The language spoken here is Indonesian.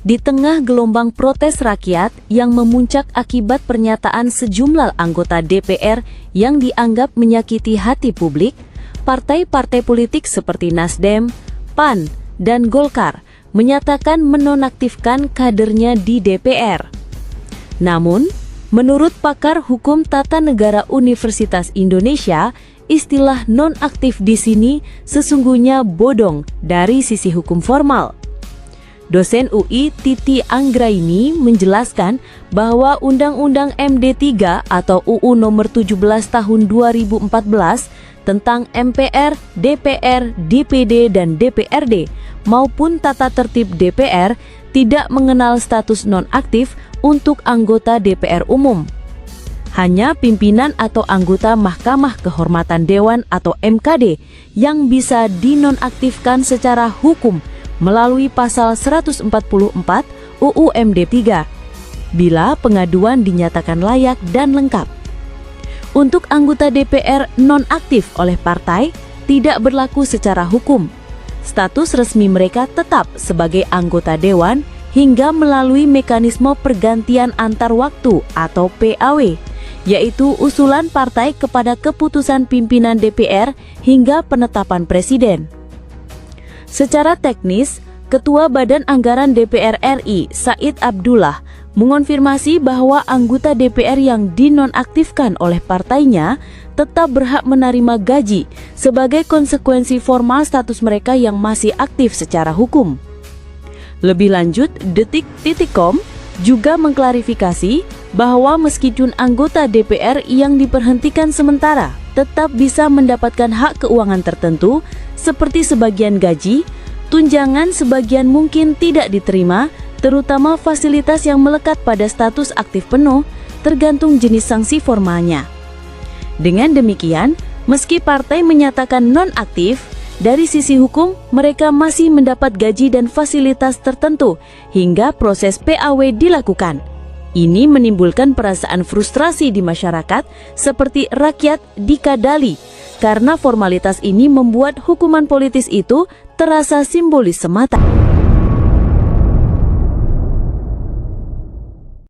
Di tengah gelombang protes rakyat yang memuncak akibat pernyataan sejumlah anggota DPR yang dianggap menyakiti hati publik, partai-partai politik seperti Nasdem, PAN, dan Golkar menyatakan menonaktifkan kadernya di DPR. Namun, menurut pakar hukum tata negara Universitas Indonesia, istilah nonaktif di sini sesungguhnya bodong dari sisi hukum formal. Dosen UI Titi Anggraini menjelaskan bahwa Undang-Undang MD3 atau UU nomor 17 tahun 2014 tentang MPR, DPR, DPD, dan DPRD maupun tata tertib DPR tidak mengenal status nonaktif untuk anggota DPR umum. Hanya pimpinan atau anggota Mahkamah Kehormatan Dewan atau MKD yang bisa dinonaktifkan secara hukum melalui pasal 144 UU MD3 bila pengaduan dinyatakan layak dan lengkap. Untuk anggota DPR nonaktif oleh partai tidak berlaku secara hukum. Status resmi mereka tetap sebagai anggota dewan hingga melalui mekanisme pergantian antar waktu atau PAW, yaitu usulan partai kepada keputusan pimpinan DPR hingga penetapan presiden. Secara teknis, Ketua Badan Anggaran DPR RI, Said Abdullah, mengonfirmasi bahwa anggota DPR yang dinonaktifkan oleh partainya tetap berhak menerima gaji sebagai konsekuensi formal status mereka yang masih aktif secara hukum. Lebih lanjut, Detik.com juga mengklarifikasi bahwa meskipun anggota DPR yang diberhentikan sementara tetap bisa mendapatkan hak keuangan tertentu seperti sebagian gaji, tunjangan sebagian mungkin tidak diterima, terutama fasilitas yang melekat pada status aktif penuh tergantung jenis sanksi formalnya. Dengan demikian, meski partai menyatakan nonaktif, dari sisi hukum mereka masih mendapat gaji dan fasilitas tertentu hingga proses PAW dilakukan. Ini menimbulkan perasaan frustrasi di masyarakat seperti rakyat dikadali, karena formalitas ini membuat hukuman politis itu terasa simbolis semata.